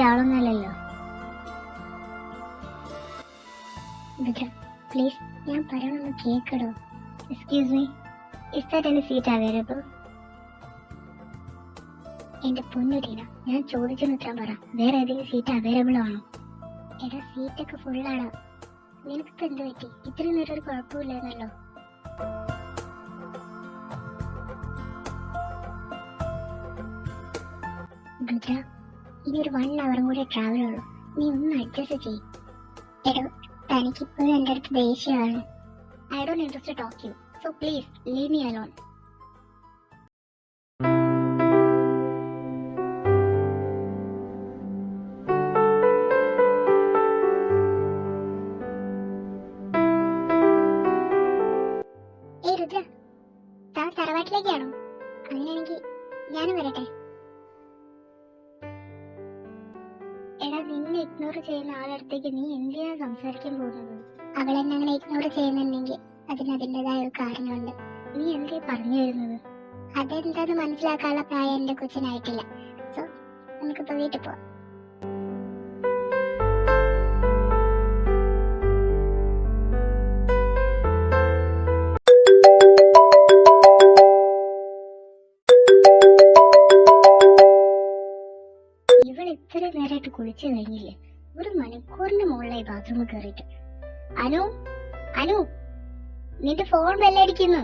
ആളൊന്നല്ലല്ലോ. Please, ഞാൻ പറയണമെന്ന് കേക്കടോ. Excuse me, is that any seat available? എന്റെ പൊന്നുടീന, ഞാൻ ചോദിച്ചെന്ന് ഉത്തരം പറ. വേറെ ഏതെങ്കിലും സീറ്റ് അവൈലബിൾ ആണോ? എടാ, സീറ്റൊക്കെ ഫുള്ളാടാ. നിനക്കിപ്പോ എന്ത് പറ്റി? ഇത്രയും നേരം ഒരു കുഴപ്പമില്ലായിരുന്നല്ലോ. ഗുജ, ഇനി ഒരു 1 hour കൂടെ ട്രാവൽ ഉള്ളൂ. നീ ഒന്ന് അഡ്ജസ്റ്റ് ചെയ്യും. എടോ, തനിക്കിപ്പോഴും എൻ്റെ അടുത്ത് ദേഷ്യമാണ്. I don't interest to talk you, so please leave me alone. ഏയ് രുദ്ര, താൻ തറവാട്ടിലേക്കാണോ? അങ്ങനെയാണെങ്കിൽ ഞാനും വരട്ടെ. എടാ, നിന്നെ ഇഗ്നോർ ചെയ്യുന്ന ആളടുത്തേക്ക് നീ എന്തിനാ സംസാരിക്കാൻ പോകുന്നത്? അവൾ എന്നെ അങ്ങനെ ഇഗ്നോർ ചെയ്യുന്നുണ്ടെങ്കിൽ അതിൻ്റെതായ ഒരു കാരണമുണ്ട്. നീ എന്തേ പറഞ്ഞു വരുന്നത്? അതെന്താന്ന് മനസ്സിലാക്കാനുള്ള പ്രായം എന്റെ കൊച്ചിനായിട്ടില്ല. സോ നമുക്കിപ്പോ വീട്ടിൽ പോവാം. ഇവൾ ഇത്ര നേരമായിട്ട് കുളിച്ചു കഴിഞ്ഞില്ലേ? 1 മണിക്കൂറിന് മുകളിലായി ബാത്റൂമിൽ കയറിയിട്ട്. അനു, അനു, നിന്റെ ഫോൺ ബെല്ലടിക്കുന്നു.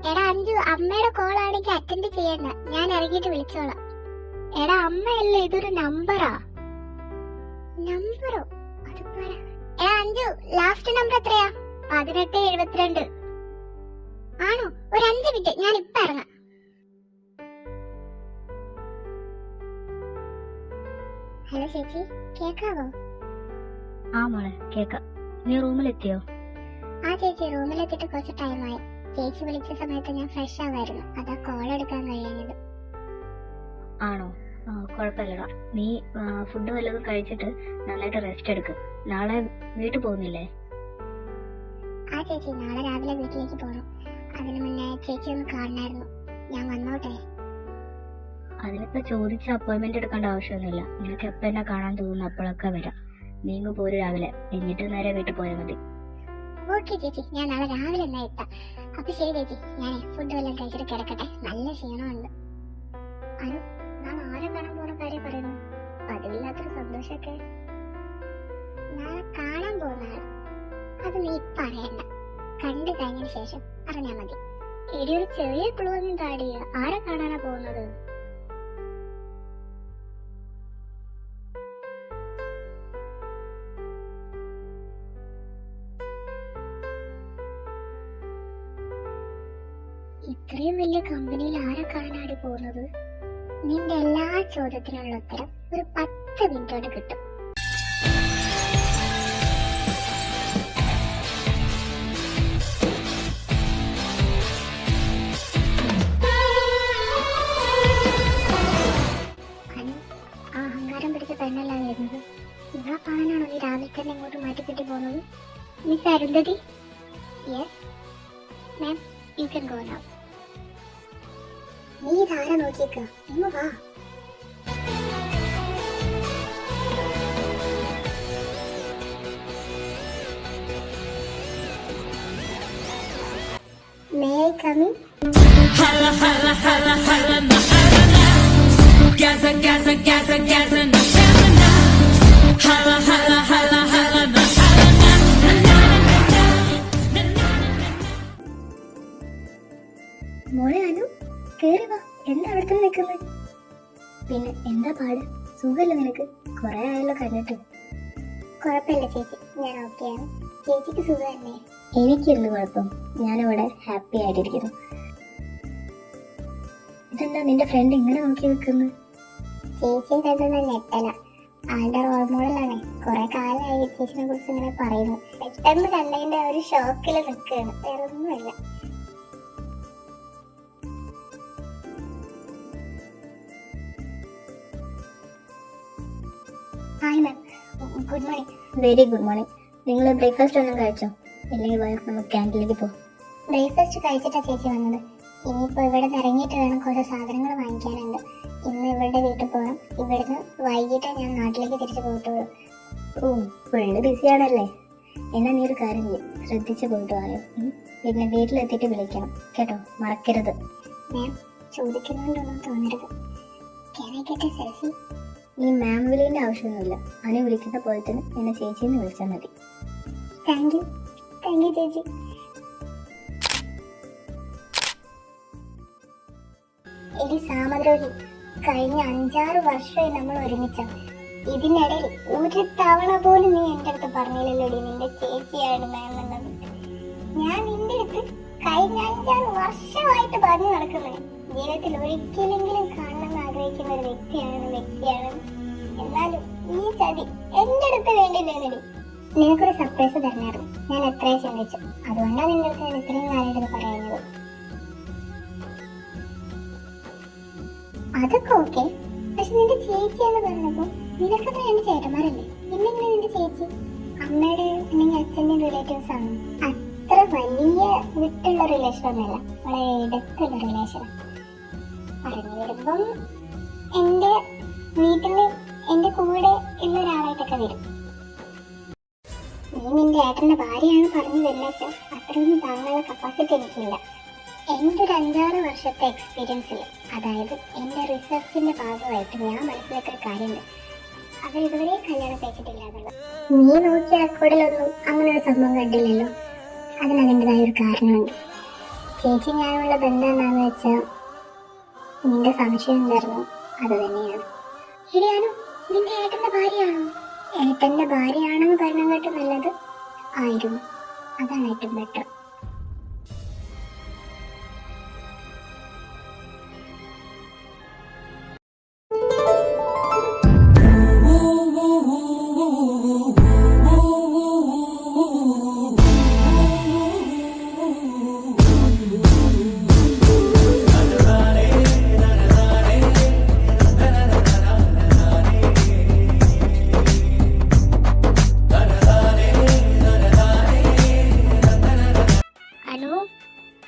എടാ അഞ്ചു, അമ്മയുടെ കോൾ ആണെങ്കിൽ അറ്റൻഡ് ചെയ്യണ്ട, ഞാൻ ഇറങ്ങിയിട്ട് വിളിച്ചോളാം. എടാ അമ്മയല്ലേ, ഇതൊരു നമ്പറാ. നമ്പറോ? അത് പറ. എടാ അഞ്ചു, ലാസ്റ്റ് നമ്പർ എത്രയാ? 1872. ആണോ? ഒരു 5 മിനിറ്റ്, ഞാൻ ഇപ്പൊ ഇറങ്ങാം. ഹലോ ചേച്ചി, കേക്കാവോ? ആ മോളെ, കേക്കാം. നീ റൂമിലെത്തിയോ? ആ ചേച്ചി, റൂമിലെത്തിയിട്ട് കുറച്ച് ടൈമായി. ചേച്ചി വിളിച്ച സമയത്ത് ഞാൻ ഫ്രഷ് ആവായിരുന്നു, അതാ കോൾ എടുക്കാൻ കഴിയുന്നത്. ആണോ? കുഴപ്പമില്ലടാ. നീ ഫുഡ് വല്ലതും കഴിച്ചിട്ട് നന്നായിട്ട് റെസ്റ്റ് എടുക്ക്. നാളെ വീട്ടിൽ പോകുന്നില്ലേ? ആ ചേച്ചി, നാളെ രാവിലെ വീട്ടിലേക്ക് പോകണം. അതിന് മുന്നേ ചേച്ചി ഒന്ന് കാണണമായിരുന്നു. ഞാൻ വന്നോട്ടെ? അതിനിപ്പോ ചോദിച്ച അപ്പോയിന്റ്മെന്റ് എടുക്കേണ്ട ആവശ്യമൊന്നുമില്ല. നിനക്ക് എപ്പോ എന്നെ കാണാൻ തോന്നുന്നു അപ്പോഴൊക്കെ വരാം. നീങ്ങ് പോര് രാവിലെ, എന്നിട്ട് നേരെ വീട്ടിൽ പോയാൽ മതി. ഓക്കെ ചേച്ചി, ഞാൻ നാളെ രാവിലെ എന്നാ എത്താം. അപ്പൊ ശരി ചേച്ചി, ഞാൻ ഫുഡ് വല്ലതും കഴിച്ചിട്ട് കിടക്കട്ടെ, നല്ല ക്ഷീണമുണ്ട്. അനു, നാളെ ആരെ കാണാൻ പോണ കാര്യം പറയുന്നു? പതിവില്ലാത്തൊരു സന്തോഷമൊക്കെ. നാളെ കാണാൻ പോകുന്ന ആള്, അത് നീ പറയണ്ട, കണ്ടു കഴിഞ്ഞതിന് ശേഷം അറിഞ്ഞാ മതി. എടി, ഒരു ചെറിയ ക്ലൂ ഒന്നും താടിയ. ആരെ കാണാനാ പോകുന്നത്? ഇത്രയും വലിയ കമ്പനിയിൽ ആരെ കാണാനാണ് പോകുന്നത്? നിന്റെ എല്ലാ ചോദ്യത്തിനുള്ള ഉത്തരം ഒരു 10 മിനിറ്റ് കൊണ്ട് കിട്ടും. ആ അഹങ്കാരം പിടിച്ച പെണ്ണല്ല വരുന്നത്. ഇവളെ കാണാനാണോ നീ രാവിലെ തന്നെ ഇങ്ങോട്ട് മാറ്റിക്കിട്ടി പോകുന്നത്? Miss Arundhati? Yes ma'am, you can go now. നീ ഇതാരെ നോക്കിയേക്ക? ഇങ്ങ് വാ. May I come in? Hala hala hala hala na hala na. Gaza gaza gaza gaza na hala na. Hala hala hala hala na hala na. Na na na na na. മോളെ അനു, കേറി വാ. എന്താ അവിടെ തന്നെ നിൽക്കുന്നത്? പിന്നെ എന്താ പാട്? സുഖല്ലേ നിനക്ക്? കുറെ ആയല്ലോ കണ്ടിട്ട്. കുഴപ്പമില്ല ചേച്ചി, ഞാൻ ഓക്കെയാണ്. ചേച്ചിക്ക് സുഖമല്ലേ? എനിക്കെന്ത് കുഴപ്പം? ഞാനിവിടെ ഹാപ്പി ആയിട്ടിരിക്കുന്നു. ഇതെന്താ നിന്റെ ഫ്രണ്ട് ഇങ്ങനെ നോക്കി നിൽക്കുന്നു? ചേച്ചിയെ കണ്ടെന്ന ഞെട്ടല. ആളുടെ റോൾ മോഡലാണ്. കുറെ കാലമായി ചേച്ചിനെ കുറിച്ച് ഇങ്ങനെ പറയുന്നു. പെട്ടെന്ന് കണ്ടതിന്റെ ഒരു ഷോക്കില് നിൽക്കുകയാണ്, വേറെ ഒന്നുമില്ല. Hi ma'am, good morning. Very good morning. നിങ്ങൾ ബ്രേക്ക്ഫാസ്റ്റ് ഒന്നും കഴിച്ചോ? ഇല്ലെങ്കിൽ നമുക്ക് ക്യാൻറ്റീനിലേക്ക് പോകാം. ബ്രേക്ക്ഫാസ്റ്റ് കഴിച്ചിട്ടാ ചേച്ചി വന്നത്. ഇനിയിപ്പോ ഇവിടെ നിന്ന് ഇറങ്ങിയിട്ട് വേണം കുറച്ച് സാധനങ്ങൾ വാങ്ങിക്കാനുണ്ട്. ഇന്ന് ഇവരുടെ വീട്ടിൽ പോകണം. ഇവിടുന്ന് വൈകിട്ട് ഞാൻ നാട്ടിലേക്ക് തിരിച്ചു പോകത്തുള്ളൂ. ഓ, ഫുള്ള് ബിസിയാണല്ലേ. എന്നാ നീ ഒരു കാര്യം ചെയ്യും, ശ്രദ്ധിച്ചു പോയിട്ട് വായോ. പിന്നെ വീട്ടിലെത്തിയിട്ട് വിളിക്കണം കേട്ടോ, മറക്കരുത്. മാം ചോദിക്കുന്നുണ്ടോന്നും തോന്നരുത്. Can I get a selfie? നീ മാം വിളിയേണ്ട ആവശ്യമൊന്നുമില്ല. അനു വിളിക്കുന്ന പോലെ തന്നെ എന്നെ ചേച്ചിന്ന് വിളിച്ചാൽ മതി. താങ്ക് യു ചേച്ചി. എടി സാമദ്രോഹി, കഴിഞ്ഞ 5-6 വർഷമായി നമ്മൾ ഒരുമിച്ചാണ്. ഇതിനിടയിൽ ഒരു തവണ പോലും നീ എൻ്റെ അടുത്ത് പറഞ്ഞില്ലല്ലോടി നിന്റെ ചേച്ചിയാണ് മാം എന്നത്. ഞാൻ നിന്റെ അടുത്ത് കഴിഞ്ഞ 5-6 വർഷമായിട്ട് പറഞ്ഞു നടക്കുന്നത് ജീവിതത്തിൽ ഒരിക്കലെങ്കിലും കാണണമെന്ന് ആഗ്രഹിക്കുന്ന ഒരു വ്യക്തിയാണ്. എന്നാലും ഈ ചതി എന്റെ അടുത്ത് വേണ്ടിയില്ലേടി. നിനക്കൊരു സർപ്രൈസ് തരണമായിരുന്നു. ഞാൻ എത്രയും ചിന്തിച്ചു. അതുകൊണ്ടാണ് നിന്റെ അടുത്ത് ഞാൻ ഇത്രയും കാലമായിട്ട് പറയുന്നത്. അതൊക്കെ ഓക്കെ, പക്ഷെ നിന്റെ ചേച്ചിയെന്ന് പറഞ്ഞപ്പോ നിനക്കത്ര രണ്ട് ചേട്ടന്മാരല്ലേ, പിന്നെങ്ങനെ നിന്റെ ചേച്ചി? അമ്മയുടെ അല്ലെങ്കിൽ അച്ഛൻ്റെ റിലേറ്റീവ്സ് ആണ്. അത്ര വലിയ വിട്ടുള്ള റിലേഷൻ ഒന്നുമല്ല, വളരെ ഇടത്തുള്ള റിലേഷൻ. പറഞ്ഞു വരുമ്പം എന്റെ വീട്ടില് എന്റെ കൂടെ ഉള്ള ഒരാളായിട്ടൊക്കെ വരും. നീ നിന്റെ ഏട്ടന്റെ ഭാര്യയാണ് പറഞ്ഞു വരുന്നച്ച അത്രയൊന്നും താങ്കളുടെ കപ്പാസിറ്റി എനിക്കില്ല. എൻ്റെ ഒരു 5-6 വർഷത്തെ എക്സ്പീരിയൻസിൽ, അതായത് എൻ്റെ റിസർച്ചിന്റെ ഭാഗമായിട്ട് ഞാൻ മനസ്സിലാക്കിയ കാര്യമുണ്ട്. അവർ ഇതുവരെ കല്യാണം കഴിച്ചിട്ടില്ല എന്നുള്ളത്. നീ നോക്കിയ അക്കോടിലൊന്നും അങ്ങനെ ഒരു സംഭവം കണ്ടില്ലല്ലോ. അതിനതിൻ്റെതായ ഒരു കാരണമുണ്ട്. ചേച്ചി ഞാനുള്ള ബന്ധം എന്താണെന്ന് വെച്ചാൽ നിന്റെ സംശയം എന്തായിരുന്നു, അത് തന്നെയാണ്. ശരിയാണോ? നിന്റെ ഏട്ടന്റെ ഭാര്യയാണോ? ഏട്ടന്റെ ഭാര്യയാണെന്ന് പറഞ്ഞ കേട്ട് നല്ലത് ആയിരുന്നു. അതാണ് ഏറ്റവും ബെറ്റർ.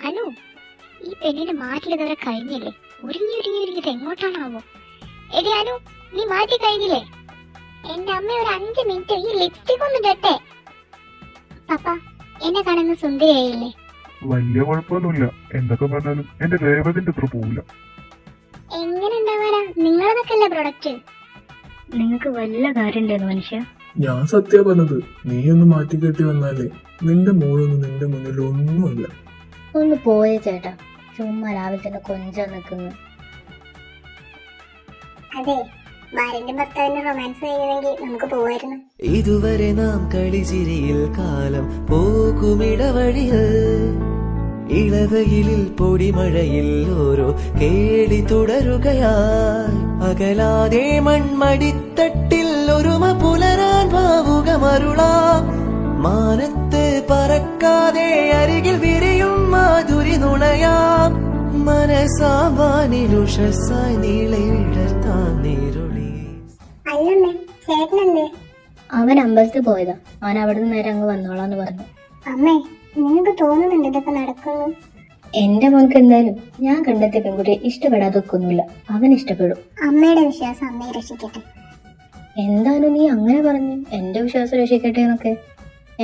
ഹലോ, ഈ പെണ്ണിന്റെ മാറ്റിൽ ഇതുവരെ കഴിഞ്ഞില്ലേ? ഒരുങ്ങിയത് എങ്ങോട്ടാണാവോ? എടി അനു, നീ മാറ്റി കഴിഞ്ഞില്ലേ? എന്റെ അമ്മ ഒരു 5 മിനിറ്റ് ഈ ലിപ്സ്റ്റിക് ഒന്ന് ഇടട്ടെ. പപ്പ, എന്നെ കാണുന്ന സുന്ദരിയായില്ലേ? വലിയ കുഴപ്പമൊന്നുമില്ല. എന്തൊക്കെ പറഞ്ഞാലും എന്റെ രേവതിന്റെ അത്ര പോവില്ല. എങ്ങനെ ഉണ്ടാവാനാ? നിങ്ങളതൊക്കെ അല്ലേ പ്രൊഡക്റ്റ്. നിങ്ങൾക്ക് വല്ല കാര്യമുണ്ടായിരുന്നു മനുഷ്യ. ഞാൻ സത്യ പറഞ്ഞത്. നീ ഒന്ന് മാറ്റിക്കെട്ടി വന്നാലേ നിന്റെ മോളൊന്നും നിന്റെ മുന്നിൽ ഒന്നുമില്ല. ഒന്ന് പോയേ ചേട്ടാ, ചുമ്മാ രാവിലെ തന്നെ കൊഞ്ചാൻ നിൽക്കുന്നു. അതെ, ഭാര്യന്റെ ഭർത്താവിന്റെ റൊമാൻസ് കഴിയുന്നെങ്കിൽ നമുക്ക് പോവായിരുന്നു. ഇതുവരെ നാം കളിച്ചിരിയിൽ കാലം പോകുമിടവഴിയിൽ, ഇളവയിലിൽ പൊടിമഴയിൽ ഓരോ കേളി തുടരുകയായി. അകലാതെ മൺമടിത്തട്ടിൽ ഒരുമ പുലരാൻ ഭാവുക മരുളാം. മാനത്ത് പറക്കാതെ അരികിൽ വിരിയും മാധുരി നുണയാം. മനസാവാനിലുഷസായി നീളെ വിടർത്താൻ നീരുളി. അല്ലമ്മേ, ചേട്ടനെന്തേ? അവൻ അമ്പലത്തിൽ പോയതാ. അവൻ അവിടെ നേരെ അങ്ങ് വന്നോളാന്ന് പറഞ്ഞു. അമ്മേ, നിങ്ങൾക്ക് തോന്നുന്നുണ്ട് ഇതൊക്കെ നടക്കുന്നു? എന്റെ മോൾക്ക് എന്തായാലും ഞാൻ കണ്ടെത്തിയ പെൺകുട്ടിയെ ഇഷ്ടപ്പെടാതെ വെക്കൊന്നുമില്ല. അവൻ ഇഷ്ടപ്പെടും. അമ്മയുടെ വിശ്വാസം അമ്മയെ രക്ഷിക്കട്ടെ. എന്തായാലും നീ അങ്ങനെ പറഞ്ഞു, എന്റെ വിശ്വാസം രക്ഷിക്കട്ടെ എന്നൊക്കെ.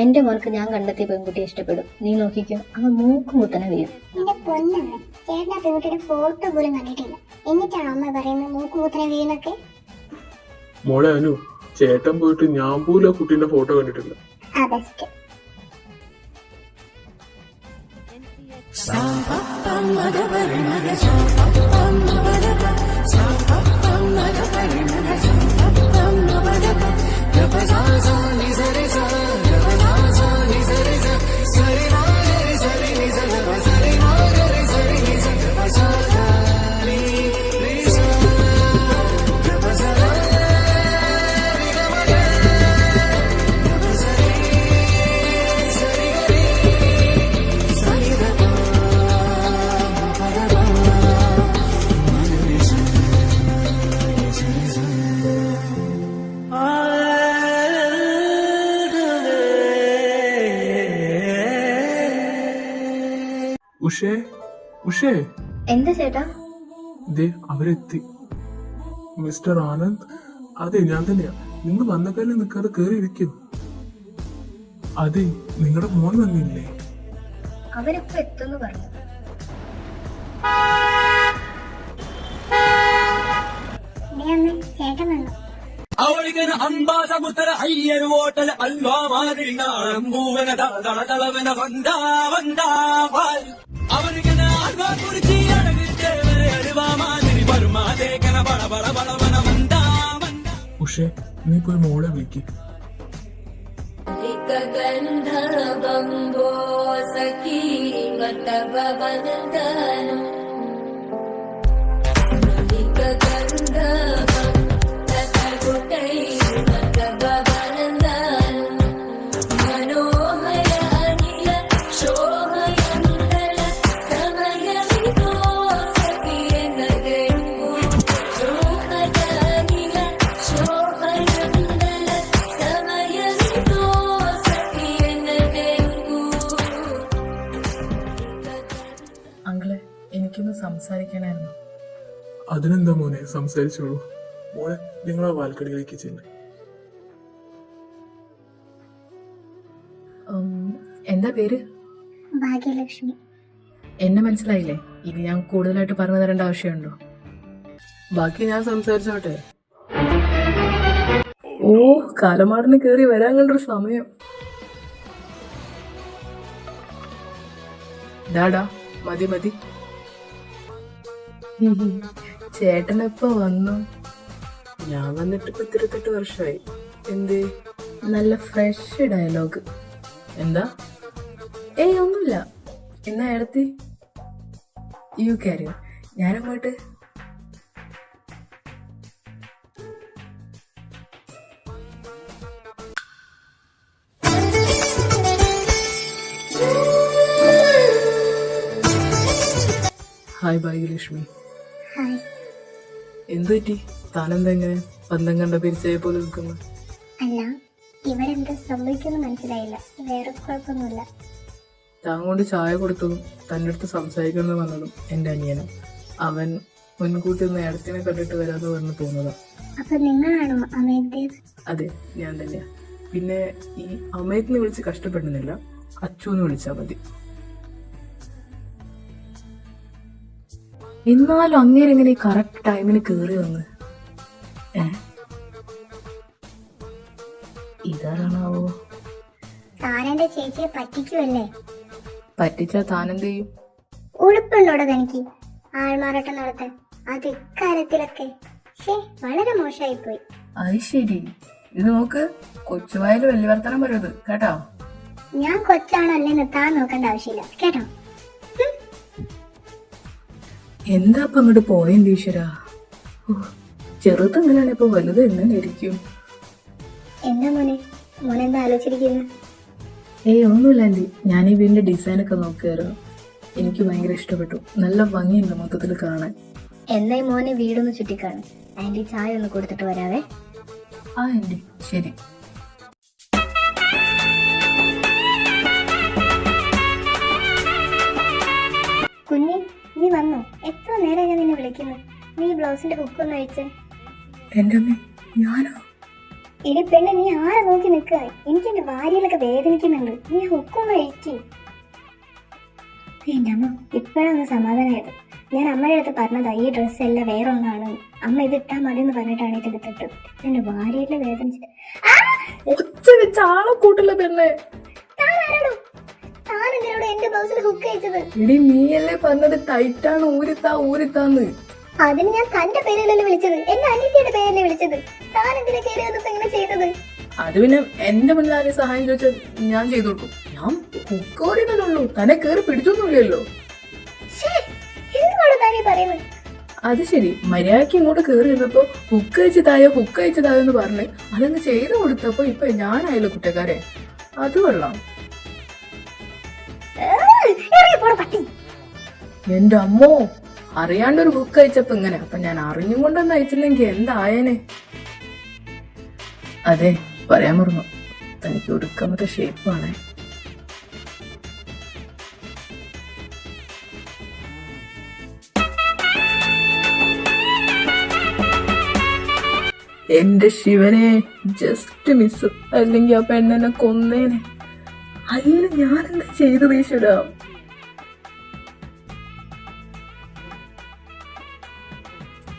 എന്റെ മോൾക്ക് ഞാൻ കണ്ടെത്തിയ പെൺകുട്ടിയെ ഇഷ്ടപ്പെടും. നീ നോക്കിക്കോ, അവൻ മൂക്കുമുത്തനെ വീഴും. എന്റെ പൊന്നമ്മ, ചേട്ടൻ ആ പെൺകുട്ടിയുടെ ഫോട്ടോ പോലും കണ്ടിട്ടില്ല. എന്നിട്ടാണോ അമ്മ പറയുന്നത് മൂക്കുകൂത്തനെ വീണൊക്കെ? മോളെ അനു, ചേട്ടൻ പോയിട്ട് ഞാൻ പോലും ആ കുട്ടീന്റെ ഫോട്ടോ കണ്ടിട്ടില്ല. ആ ബെസ്റ്റ്. ഉഷേ, ഉഷേ എന്താ ചേട്ടാ? ദേ അവരെത്തി. മിസ്റ്റർ ആനന്ദ്. അതെ ഞാൻ തന്നെയാ. നിങ്ങൾ വന്ന കാലം നിൽക്കാതെ കേറി ഇരിക്കും. അതെ നിങ്ങളുടെ മോൻ വന്നില്ലേ? അവരിപ്പോ എത്തുന്നു പറഞ്ഞു. ചേട്ടൻ വന്നു. അവളിങ്ങനെ അമ്പാസമുത്തര അയ്യര് ഓട്ടൽ അൽവാ മാതിരി നാളം പൂവന തളതളവന വന്താ വന്താ വാൽ അവരിങ്ങനെ അൽവാ കുറിച്ച് അഴകിട്ടേവരെ അൽവാ മാതിരി പരുമാതേക്കന ബള ബള ബളവന വന്താ വന്താ. ഉഷേ നീ പോയി മോളെ വിളിക്ക്. ഗന്ധർവംബോ സഖീ വതവവനന്ദനം അങ്കിളെ എനിക്കൊന്ന് സംസാരിക്കണമായിരുന്നു. അതിനെന്താ മോനെ, സംസാരിച്ചോളൂ. മോളെ നിങ്ങൾ ആ വാൽക്കടിയിലേക്ക് ചെല്ല്. എന്താ പേര്? ഭാഗ്യലക്ഷ്മി. എന്നെ മനസ്സിലായില്ലേ? ഇനി ഞാൻ കൂടുതലായിട്ട് പറഞ്ഞു തരേണ്ട ആവശ്യമുണ്ടോ? ബാക്കി ഞാൻ സംസാരിച്ചോട്ടെ. ഓ, കാലമാടിന് കേറി വരാൻ കണ്ടൊരു സമയം. ഡാടാ മതി മതി. ചേട്ടനെപ്പോ വന്നു? ഞാൻ വന്നിട്ട് ഇപ്പൊ 28 വർഷമായി. എന്തേ? നല്ല ഫ്രഷ് ഡയലോഗ്. എന്താ? ഏയ് ഒന്നുമില്ല. എന്നാ എടുത്തി യു ക്യാരി. ഞാനങ്ങോട്ട്. ഹായ് ഭാഗ്യലക്ഷ്മി. ഹായ്. എന്തു പറ്റി? താനെന്താ ഇങ്ങനെ ബന്ധം കണ്ട പിരിച്ചായ പോലെ നിൽക്കുന്നു? അല്ല, ഇവിടെ എന്താ സംഭവിക്കുമെന്ന് മനസ്സിലായില്ല. വേറെ കുഴപ്പമൊന്നുമില്ല. താൻ കൊണ്ട് ചായ കൊടുത്തതും തൻ്റെ അടുത്ത് സംസാരിക്കണമെന്ന് പറഞ്ഞതും എൻ്റെ അനിയനും. അവൻ മുൻകൂട്ടി നേരത്തിനെ കണ്ടിട്ട് വരാതെ പറഞ്ഞു തോന്നുന്നതാ. അപ്പൊ നിങ്ങളാണോ അമേദ്ദേവ്? അതെ ഞാൻ തന്നെയാ. പിന്നെ ഈ അമേത്തിനെ വിളിച്ച് കഷ്ടപ്പെടുന്നില്ല, അച്ചുന്ന് വിളിച്ചാൽ മതി. എന്നാലും അങ്ങേരെങ്ങനെ കറക്റ്റ് ടൈമിന് കേറി വന്ന്? ഇതാരാണാവോ? താനെന്റെ ചേച്ചിയെ പറ്റിക്കുമല്ലേ? പറ്റിച്ചാ താനെന്ത് ചെയ്യും? ഉടുപ്പുണ്ടോടെ തനിക്ക് ആൾമാറാട്ടം നടത്താൻ? അത് ഇക്കാര്യത്തിലൊക്കെ വളരെ മോശമായിപ്പോയി. അത് ശരി. ഇത് നോക്ക്, കൊച്ചുവായാലും വലിയ വർത്തനം പറയത് കേട്ടോ. ഞാൻ കൊച്ചാണോ അല്ലെന്ന് താൻ നോക്കേണ്ട ആവശ്യമില്ല കേട്ടോ. എന്താ ഇപ്പൊ അങ്ങോട്ട് പോയെന്റെ ഈശ്വരാ. ചെറുതെങ്ങനെയാണ് ഇപ്പൊ വലുത് എങ്ങനെ ഇരിക്കും? എന്താ മോനെന്താ ആലോചിച്ചിരിക്കുന്നു? ഏയ് ഒന്നുമില്ല ആന്റി, ഞാൻ ഈ വീടിന്റെ ഡിസൈനൊക്കെ നോക്കിയായിരുന്നു. എനിക്ക് ഭയങ്കര ഇഷ്ടപ്പെട്ടു. നല്ല ഭംഗിയുണ്ട് മൊത്തത്തിൽ കാണാൻ. എന്നായി മോനെ വീടൊന്ന് ചുറ്റിക്കാണ്. ആന്റി ചായ ഒന്ന് കൊടുത്തിട്ട് വരാവേ. ആ ആന്റി ശരി. കുഞ്ഞി നീ വന്നോ? എത്ര നേരം ഞാൻ നിന്നെ വിളിക്കുന്നു. നീ ബ്ലൗസിന്റെ ഹുക്കൊന്ന് അഴിച്ചേ. എന്റെ അമ്മേ, ഞാനോ? എടി പെണ്ണെ, നീ ആരെ നോക്കി നിൽക്കുക? എനിക്ക് എന്റെ വാരിയിലൊക്കെ വേദനിക്കുന്നുണ്ട്. നീ ഹുക്കൊന്ന് അഴിക്ക്. എന്റെ അമ്മ ഇപ്പോഴൊന്ന് സമാധാനമായത്. ഞാൻ അമ്മയുടെ അടുത്ത് പറഞ്ഞതാ ഈ ഡ്രസ്സ് എല്ലാം വേറെ ഒന്നാണ്, അമ്മ ഇത് ഇട്ടാ മതി എന്ന് പറഞ്ഞിട്ടാണ് ഇത് എടുത്തിട്ട്. എന്റെ വാരിയില് വേദനിച്ചിട്ട് ഒച്ച വെച്ച ആളെ കൂട്ടില്ല പെണ്ണെ. താൻ എന്തിനോട് എന്റെ ബ്ലൗസിൽ ഹുക്ക് അയച്ചത്? എടി നീയല്ലേ പറഞ്ഞത് ടൈറ്റാണ്, ഊരിത്താന്ന്. അതിന് ഞാൻ തന്റെ പേരിലല്ലേ വിളിച്ചത്, എന്റെ അനിയത്തിയുടെ പേരിലല്ലേ വിളിച്ചത്. താൻ എന്തിനാ കയറി വന്നപ്പോ ഇങ്ങനെ ചെയ്തത്? അത് പിന്നെ എന്റെ മുന്നിൽ ആരെയും സഹായം ചോദിച്ചാൽ ഞാൻ ചെയ്തു കൊടുക്കും. ഞാൻ ഹുക്കോറിയതല്ലുള്ളൂ, തന്നെ കേറി പിടിച്ചൊന്നുമില്ലല്ലോ. എന്തുവാണ് താനീ പറയുന്നത്? അത് ശരി, മര്യാദക്ക് ഇങ്ങോട്ട് കേറി വന്നപ്പോ ഹുക്ക് അയച്ചതായോ എന്ന് പറഞ്ഞ് അതങ്ങ് ചെയ്തു കൊടുത്തപ്പോ ഇപ്പൊ ഞാനായല്ലോ കുറ്റക്കാരെ. അത് കൊള്ളാം. എന്റെ അമ്മോ, അറിയാണ്ടൊരു ഹുക്ക് അയച്ചപ്പോ ഇങ്ങനെ. അപ്പൊ ഞാൻ അറിഞ്ഞും കൊണ്ടൊന്നും അയച്ചില്ലെങ്കിൽ എന്തായനെ. അതെ പറയാൻ മറന്നു, തനിക്ക് ഒടുക്കാൻ പറ്റ ഷേപ്പാണേ. എന്റെ ശിവനെ, ജസ്റ്റ് മിസ്. അല്ലെങ്കിൽ ആ പെണ്ണെന്നെ കൊന്നേനെ. അയ്യോ, ഞാനെന്താ ചെയ്തത് ഈശ്വര?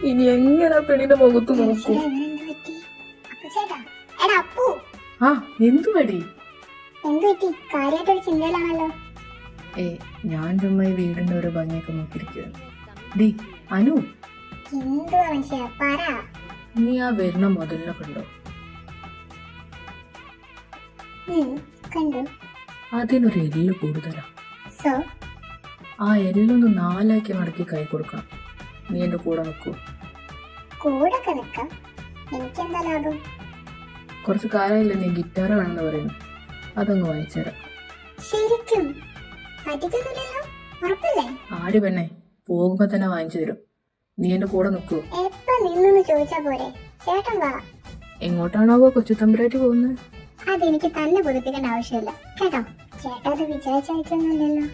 ഇനി എങ്ങനെ ആ പെണ്ണിന്റെ മുഖത്ത് നോക്കൂ? ഇവനെന്ത് പറ്റി? അപ്പുച്ചേട്ടാ, എടാ അപ്പു, ആ, എന്തു പടി? എന്ത് പറ്റി? കാര്യമായിട്ടൊരു ചിന്തയിലാണല്ലോ. ഞാൻ ചുമ്മാ ഈ വീടിന്റെ ഒരു ഭംഗിയൊക്കെ നോക്കിയിരിക്കുകയാണ്. ഡി അനു, എന്തുവാ മനുഷ്യ, പറ. നീ ആ വരുന്ന മുതലിനെ കണ്ടോ? കണ്ടു. അതിനൊരു എല്ല് കൂടുതലാ. സോ ആ എല്ലൊന്ന് 4 മടക്കി കൈ കൊടുക്കണം. നീ എന്റെ കൂടെ നിൽക്കൂ. കൂടൊക്കെ നിക്കാം, എനിക്കെന്താ ലാഭം? കുറച്ച് കാലമായില്ലേ നീ ഗിറ്റാർ വേണമെന്ന് പറയുന്നു. അതങ്ങ് വാങ്ങിച്ചുതരാം. ശരിക്കും പറ്റിക്കുന്നില്ലല്ലോ, ഉറപ്പല്ലേ? ആടി പെണ്ണെ, പോകുമ്പോ തന്നെ വാങ്ങിച്ചു തരും. നീ എന്റെ കൂടെ നിൽക്കൂ. എപ്പ നിന്നു ചോദിച്ചാ പോരെ? ചേട്ടൻ വാ. എങ്ങോട്ടാണാവോ കൊച്ചു തമ്പുരാട്ടി പോകുന്നത്? അതെനിക്ക് തന്നെ പുതുപ്പിക്കേണ്ട ആവശ്യമില്ല കേട്ടോ. ചേട്ടാ അത് വിചാരിച്ചായിട്ടൊന്നുമില്ലല്ലോ.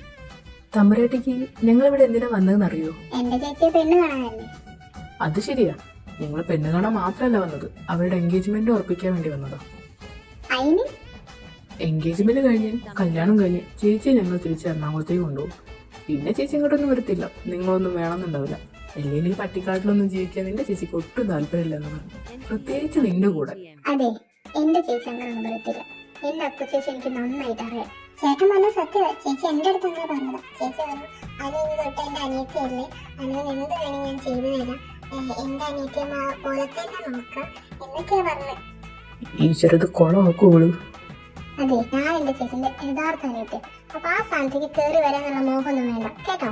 തമ്പുരാട്ടിക്ക് ഞങ്ങൾ ഇവിടെ എന്തിനാ വന്നതെന്നറിയോ? എന്റെ ചേച്ചിയെ പെണ്ണ് കാണാനല്ലേ? അത് ശരിയാ, ഞങ്ങൾ പെണ്ണ് കാണാൻ മാത്രമല്ല വന്നത്, അവരുടെ എൻഗേജ്മെന്റ് ഉറപ്പിക്കാൻ വേണ്ടി വന്നതാ. അയിന് എൻഗേജ്മെന്റ് കഴിഞ്ഞ് കല്യാണം കഴിഞ്ഞ് ചേച്ചിയെ ഞങ്ങൾ തിരിച്ച് എറണാകുളത്തേക്ക് കൊണ്ടുപോകും. പിന്നെ ചേച്ചി ഇങ്ങോട്ടൊന്നും വരത്തില്ല, നിങ്ങളൊന്നും വേണമെന്നുണ്ടാവില്ല. അല്ലെങ്കിൽ പട്ടിക്കാട്ടിലൊന്നും ജീവിക്കാൻ നിന്റെ ചേച്ചിക്ക് ഒട്ടും താല്പര്യമില്ലെന്ന് പറഞ്ഞു, പ്രത്യേകിച്ച് നിന്റെ കൂടെ. അതെ, എന്റെ ചേച്ചി അങ്ങനെ ഒന്നും വരത്തില്ല. എന്റെ അക്കു ചേച്ചി എനിക്ക് നന്നായിട്ട് അറിയാം. ചേട്ടൻ പറഞ്ഞ സത്യമാ. ചേച്ചി എന്റെ അടുത്ത് അങ്ങനെ പറഞ്ഞതാ. ചേച്ചി പറഞ്ഞു, അനുവിന് തൊട്ട് എന്റെ അനിയത്തിയല്ലേ, അനുവിന് എന്ത് വേണം ഞാൻ ചെയ്തു തരാം, എന്റെ അനിയത്തിയമ്മ പോലെ തന്നെ നോക്കാം എന്നൊക്കെയാ പറഞ്ഞത്. ഈശ്വരത് കുളമാക്കോളൂ. അതെ, ഞാൻ എന്റെ ചേച്ചിന്റെ യഥാർത്ഥ അനിയത്തി. അപ്പൊ ആ സ്ഥാനത്തേക്ക് കയറി വരാനുള്ള മോഹമൊന്നും വേണ്ട കേട്ടോ.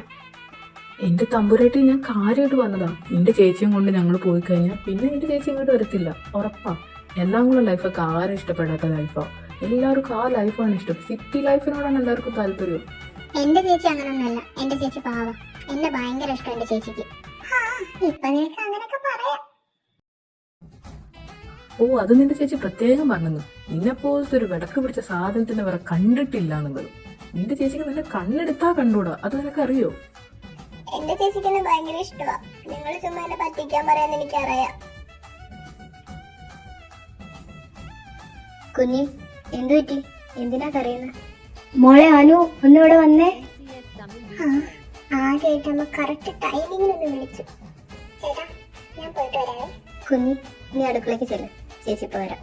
എന്റെ തമ്പുരാട്ടി, ഞാൻ കാര്യമായിട്ട് വന്നതാ. നിന്റെ ചേച്ചിയും കൊണ്ട് ഞങ്ങൾ പോയി കഴിഞ്ഞാൽ പിന്നെ എന്റെ ചേച്ചി ഇങ്ങോട്ട് വരത്തില്ല, ഉറപ്പാ. എല്ലാം കൂടെ ലൈഫൊക്കെ ആരും ഇഷ്ടപ്പെടാത്ത ലൈഫാ. എല്ലാവർക്കും ആ ലൈഫാണ് ഇഷ്ടം. സിറ്റി ലൈഫിനോടാണ് എല്ലാവർക്കും താല്പര്യം. എന്റെ ചേച്ചി അങ്ങനൊന്നല്ല. എന്റെ ചേച്ചി പാവ. എന്നെ ഭയങ്കര ഇഷ്ടം എന്റെ ചേച്ചിക്ക്. ഇപ്പൊ നിനക്ക് അങ്ങനെയൊക്കെ പറയാം. ഓ, അത് നിന്റെ ചേച്ചി പ്രത്യേകം പറഞ്ഞു. നിന്നെപ്പോലത്തെ ഒരു വിടക്ക് പിടിച്ച സാധനത്തിന് വേറെ കണ്ടിട്ടില്ല എന്നുള്ളത്. നിന്റെ ചേച്ചിക്ക് നിന്നെ കണ്ണെടുത്താ കണ്ടൂടാ, അത് നിനക്കറിയോ? എന്റെ ചേച്ചിക്ക് എന്നെ ഭയങ്കര ഇഷ്ടമാ. നിങ്ങൾ ചുമ്മാ എന്നെ പറ്റിക്കാൻ പറയാന്ന് എനിക്കറിയാം. കുഞ്ഞി, എന്തു പറ്റി? എന്തിനാ കരയുന്നത്? മോളെ അനു, ഒന്നിവിടെ വന്നേ. ആദ്യമായിട്ട് അമ്മ കറക്റ്റ് ടൈമിങ്ങിനൊന്ന് വിളിച്ചു. ചേട്ടാ, ഞാൻ പോയിട്ട് വരാവേ. കുഞ്ഞി, നീ അടുക്കളേക്ക് ചെല്ല്, ചേച്ചി ഇപ്പൊ വരാം.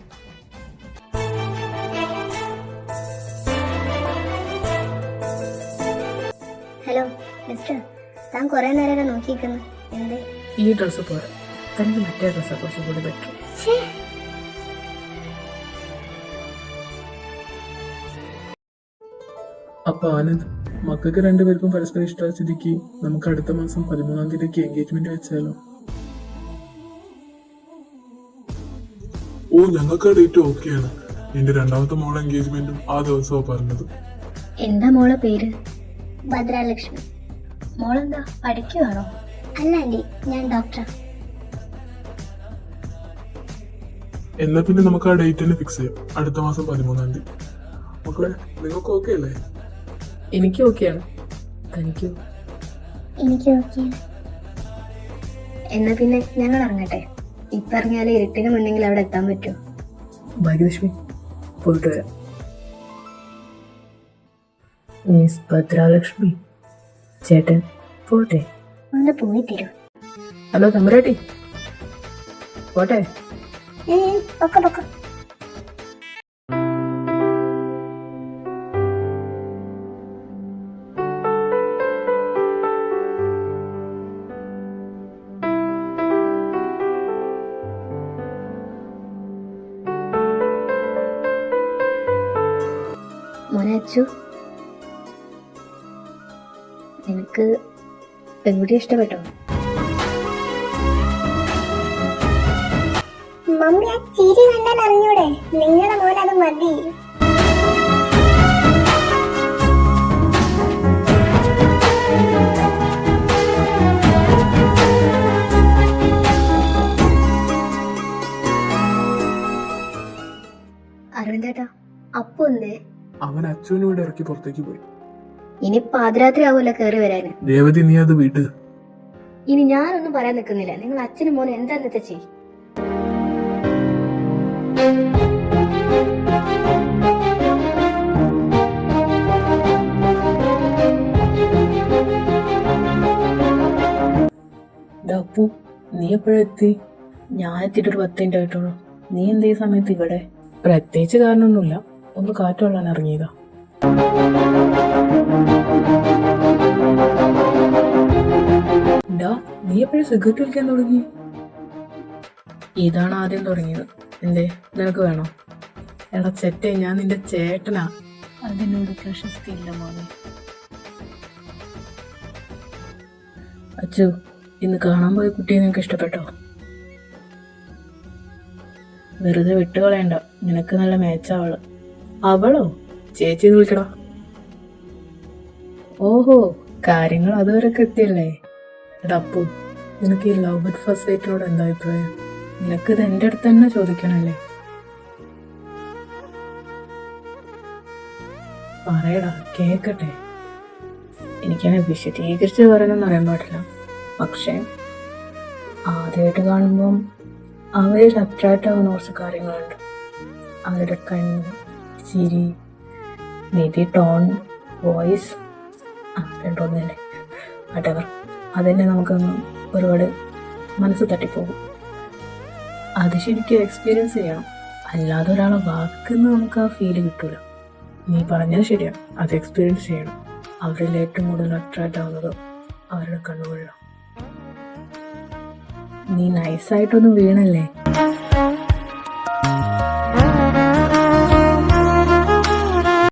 ഹലോ മിസ്റ്റർ, താൻ കുറെ നേരം നോക്കിയിരിക്കുന്നു. എന്തേ? ഈ ഡ്രസ്സ് പോരാ, തനിക്ക് മറ്റേ ഡ്രസ്സാ കുറച്ചും കൂടി ബെറ്റർ. അപ്പൊ ആനന്ദ്, മക്കൾക്ക് രണ്ടുപേർക്കും പരസ്പരം ഇഷ്ടമായ സ്ഥിതിക്ക് നമുക്ക് അടുത്ത മാസം 13-ാം തീയതിക്ക് എൻഗേജ്മെന്റ് വെച്ചാലോ? ഓ, ഞങ്ങൾക്ക് ആ ഡേറ്റ് ഓക്കെയാണ്. എന്റെ രണ്ടാമത്തെ മോളെ എൻഗേജ്മെന്റും ആ ദിവസമാണ് പറഞ്ഞത്. എന്താ മോളെ പേര്? ഭദ്രാലക്ഷ്മി. മോളെന്താ പഠിക്കുവാണോ? അല്ല ആന്റി, ഞാൻ ഡോക്ടറാ. എന്നാ പിന്നെ നമുക്ക് ആ ഡേറ്റ് തന്നെ ഫിക്സ് ചെയ്യാം, അടുത്ത മാസം 13-ാം തീയതി. മക്കളെ, നിങ്ങൾക്ക് ഓക്കെ അല്ലേ? എനിക്ക് ഓക്കെയാണ്. തനിക്കോ? എനിക്ക് ഓക്കെ. എന്നാ പിന്നെ ഞങ്ങൾ ഇറങ്ങട്ടെ. ഇപ്പൊ ഇറങ്ങിയാലേ ഇരുട്ടിന് മുന്നെങ്കിൽ അവിടെ എത്താൻ പറ്റൂ. ഭാഗ്യലക്ഷ്മി, പോയിട്ട് വരാം. മിസ് ഭദ്രാലക്ഷ്മി, ചേട്ടൻ പോട്ടെ. ഒന്ന് പോയി തരൂ. ഹലോ തമ്പുരാട്ടി, പോട്ടെ. പൊക്കോ പൊക്കോ. മോനെ അച്ചു, നിനക്ക് പെൺകുട്ടിയെ ഇഷ്ടപ്പെട്ടോ? മമ്മി, ആ ചിരി കണ്ടാൽ അറിഞ്ഞൂടെ? നിങ്ങളുടെ മോൻ അത് മതി. അരവിന്ദേട്ടാ, അപ്പു എന്തേ? അവൻ അച്ഛനും ഇവിടെ ഇറക്കി പുറത്തേക്ക് പോയി. ഇനി പാതിരാത്രി ആവൂല കയറി വരാന്. രേവതി, നീ അത് വീട്ട്. ഇനി ഞാനൊന്നും പറയാൻ നിൽക്കുന്നില്ല. നിങ്ങൾ അച്ഛനും മോനും എന്താന്ന് വെച്ചാ ചെയ്യ്. ഡപ്പു, നീ എപ്പോഴെത്തി? ഞാൻ എത്തിയിട്ടൊരു 10 മിനിറ്റ് ആയിട്ടുള്ളൂ. നീ എന്ത് ഈ സമയത്ത് ഇവിടെ? പ്രത്യേകിച്ച് കാരണമൊന്നുമില്ല, ഒന്ന് കാറ്റ് കൊള്ളാൻ ഇറങ്ങിയതാ. ഡാ, നീ എപ്പോഴും സിഗരറ്റ് വലിക്കാൻ തുടങ്ങി? ഇതാണ് ആദ്യം തുടങ്ങിയത്. എന്തേ, നിനക്ക് വേണോ? എടാ ചെറ്റേ, ഞാൻ നിന്റെ ചേട്ടനാ. അതിനോട് പ്രശസ്തി ഇല്ല മോനെ. അച്ചു, ഇന്ന് കാണാൻ പോയ കുട്ടിയെ നിനക്ക് ഇഷ്ടപ്പെട്ടോ? വെറുതെ വിട്ടുകളയണ്ട, നിനക്ക് നല്ല മേച്ച അവള്. അവളോ? ചേച്ചി എന്ന് വിളിക്കടാ. ഓഹോ, കാര്യങ്ങൾ അതുവരെയൊക്കെ എത്തിയല്ലേ? ഡപ്പു, നിനക്ക് ഈ ലവ് അറ്റ് ഫസ്റ്റ് സൈറ്റിനോട് എന്താ അഭിപ്രായം? നിനക്കിത് എൻ്റെ അടുത്ത് തന്നെ ചോദിക്കണല്ലേ? പറയടാ, കേക്കട്ടെ. എനിക്കങ്ങനെ വിശദീകരിച്ച് പറയാനൊന്നും അറിയാൻ പാടില്ല. പക്ഷെ ആദ്യമായിട്ട് കാണുമ്പം അവരിൽ അട്രാക്റ്റ് ആവുന്ന കുറച്ച് കാര്യങ്ങളുണ്ട്. അവരുടെ കണ്ണ്, ചിരി, മേ ബി ടോൺ, വോയിസ്, രണ്ടൊന്നല്ലേ, വട്ടവർ. അതെന്നെ നമുക്കൊന്ന് ഒരുപാട് മനസ്സ് തട്ടിപ്പോകും. അത് ശരിക്കും എക്സ്പീരിയൻസ് ചെയ്യണം. അല്ലാതെ ഒരാളെ വാക്കുന്ന് നമുക്ക് ആ ഫീല് കിട്ടൂല. നീ പറഞ്ഞത് ശരിയാ, അത് എക്സ്പീരിയൻസ് ചെയ്യണം. അവരിൽ ഏറ്റവും കൂടുതൽ അട്രാക്റ്റ് ആവുന്നത് അവരുടെ കണ്ണുകളിലാണ്. നീ നൈസായിട്ടൊന്നും വീണല്ലേ?